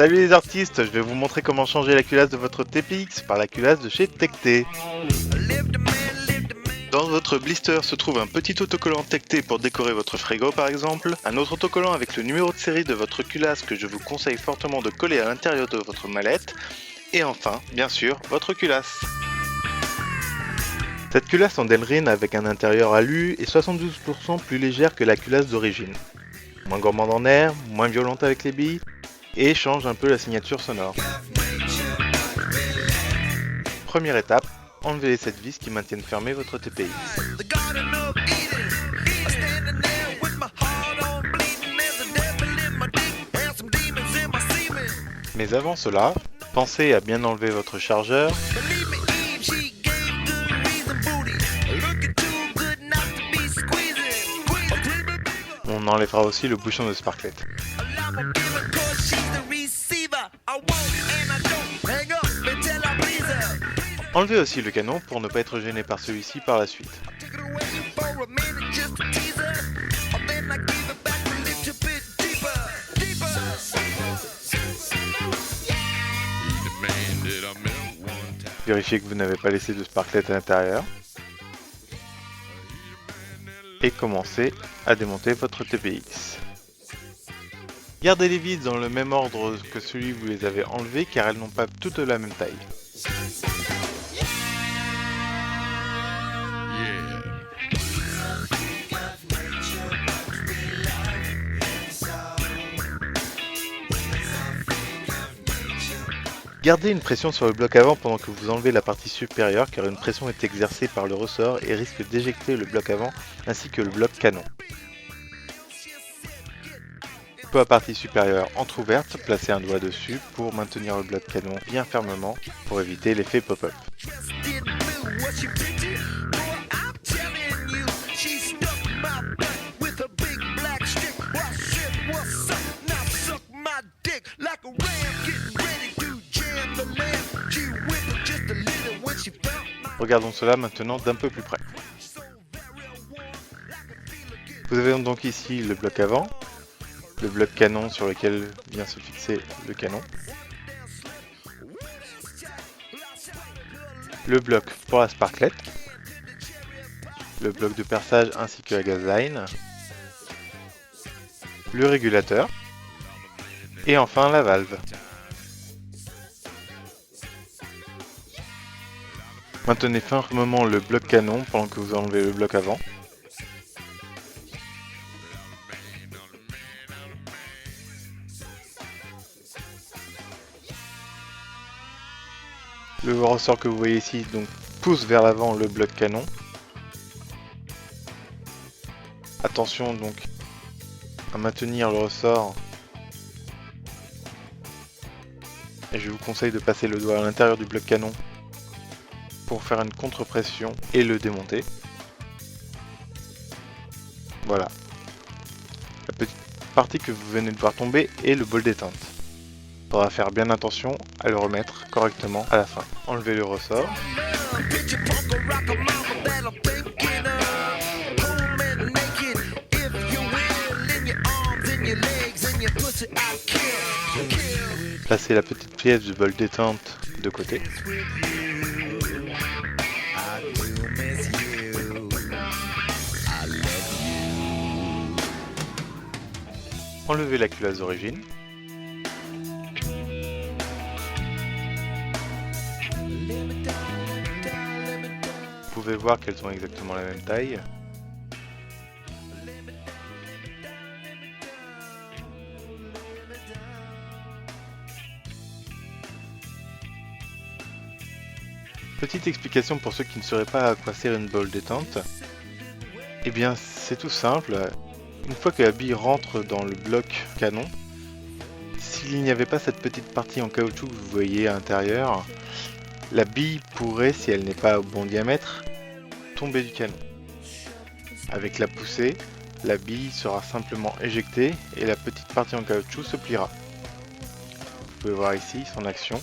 Salut les artistes, je vais vous montrer comment changer la culasse de votre TPX par la culasse de chez Tecté. Dans votre blister se trouve un petit autocollant Tecté pour décorer votre frigo par exemple, un autre autocollant avec le numéro de série de votre culasse que je vous conseille fortement de coller à l'intérieur de votre mallette, et enfin, bien sûr, votre culasse. Cette culasse en Delrin avec un intérieur alu est 72% plus légère que la culasse d'origine. Moins gourmande en air, moins violente avec les billes, et change un peu la signature sonore. Première étape, enlevez les 7 vis qui maintiennent fermé votre TPX. Mais avant cela, pensez à bien enlever votre chargeur on enlèvera aussi le bouchon de sparklet. Enlevez aussi le canon pour ne pas être gêné par celui-ci par la suite. Vérifiez que vous n'avez pas laissé de sparklet à l'intérieur. Et commencez à démonter votre TPX. Gardez les vis dans le même ordre que celui que vous les avez enlevés car elles n'ont pas toutes la même taille. Gardez une pression sur le bloc avant pendant que vous enlevez la partie supérieure car une pression est exercée par le ressort et risque d'éjecter le bloc avant ainsi que le bloc canon. Pour la partie supérieure entrouverte, placez un doigt dessus pour maintenir le bloc canon bien fermement pour éviter l'effet pop-up. Regardons cela maintenant d'un peu plus près. Vous avez donc ici le bloc avant, le bloc canon sur lequel vient se fixer le canon, le bloc pour la sparklet, le bloc de perçage ainsi que la gazline, le régulateur et enfin la valve. Maintenez fermement le bloc canon pendant que vous enlevez le bloc avant. Le ressort que vous voyez ici donc pousse vers l'avant le bloc canon. Attention donc à maintenir le ressort. Et je vous conseille de passer le doigt à l'intérieur du bloc canon pour faire une contre-pression et le démonter. Voilà. La petite partie que vous venez de voir tomber est le bol d'éteinte. Il faudra faire bien attention à le remettre correctement à la fin. Enlevez le ressort. Placez la petite pièce du bol d'éteinte de côté. Enlevez la culasse d'origine. Vous pouvez voir qu'elles ont exactement la même taille. Petite explication pour ceux qui ne sauraient pas à quoi sert une bolle détente. Eh bien c'est tout simple. Une fois que la bille rentre dans le bloc canon, s'il n'y avait pas cette petite partie en caoutchouc que vous voyez à l'intérieur, la bille pourrait, si elle n'est pas au bon diamètre, tomber du canon. Avec la poussée, la bille sera simplement éjectée et la petite partie en caoutchouc se pliera. Vous pouvez voir ici son action.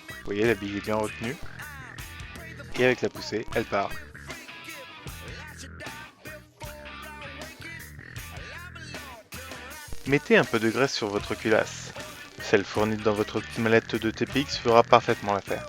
Vous voyez, la bille est bien retenue. Et avec la poussée, elle part. Mettez un peu de graisse sur votre culasse. celle fournie dans votre petite mallette de TPX fera parfaitement l'affaire.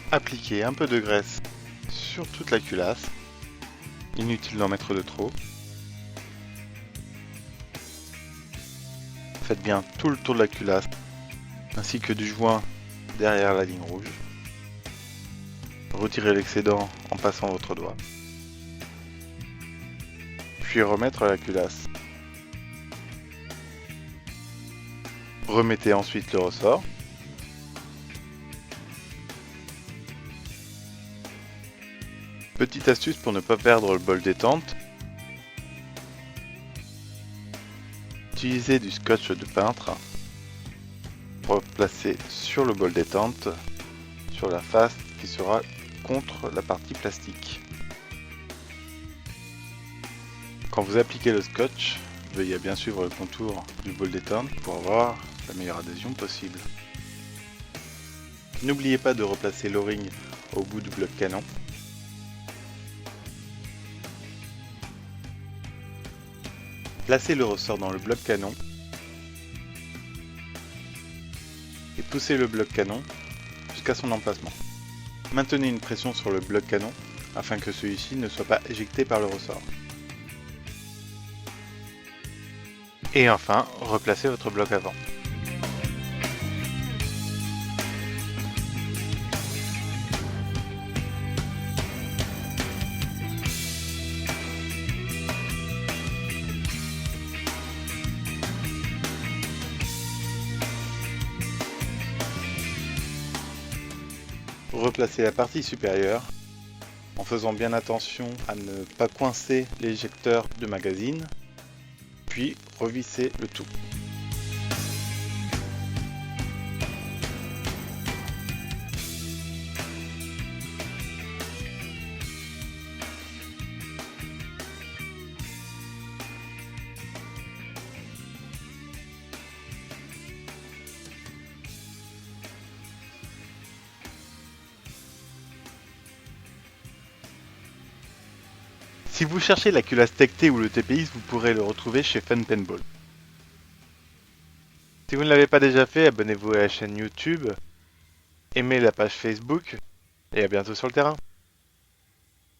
Appliquez un peu de graisse sur toute la culasse. Inutile d'en mettre de trop. Faites bien tout le tour de la culasse, ainsi que du joint derrière la ligne rouge. Retirez l'excédent en passant votre doigt. Puis remettre la culasse. Remettez ensuite le ressort. Petite astuce pour ne pas perdre le bol détente. Utilisez du scotch de peintre pour placer sur le bol détente, sur la face qui sera contre la partie plastique. Quand vous appliquez le scotch, veuillez à bien suivre le contour du bol détente pour avoir la meilleure adhésion possible. N'oubliez pas de replacer l'o-ring au bout du bloc canon. Placez le ressort dans le bloc canon et poussez le bloc canon jusqu'à son emplacement. Maintenez une pression sur le bloc canon afin que celui-ci ne soit pas éjecté par le ressort. Et enfin, replacez votre bloc avant. Replacez la partie supérieure en faisant bien attention à ne pas coincer l'éjecteur de magazine, puis revissez le tout. Si vous cherchez la culasse Tech-T ou le TPX, vous pourrez le retrouver chez Fun Paintball. Si vous ne l'avez pas déjà fait, abonnez-vous à la chaîne YouTube, aimez la page Facebook et à bientôt sur le terrain.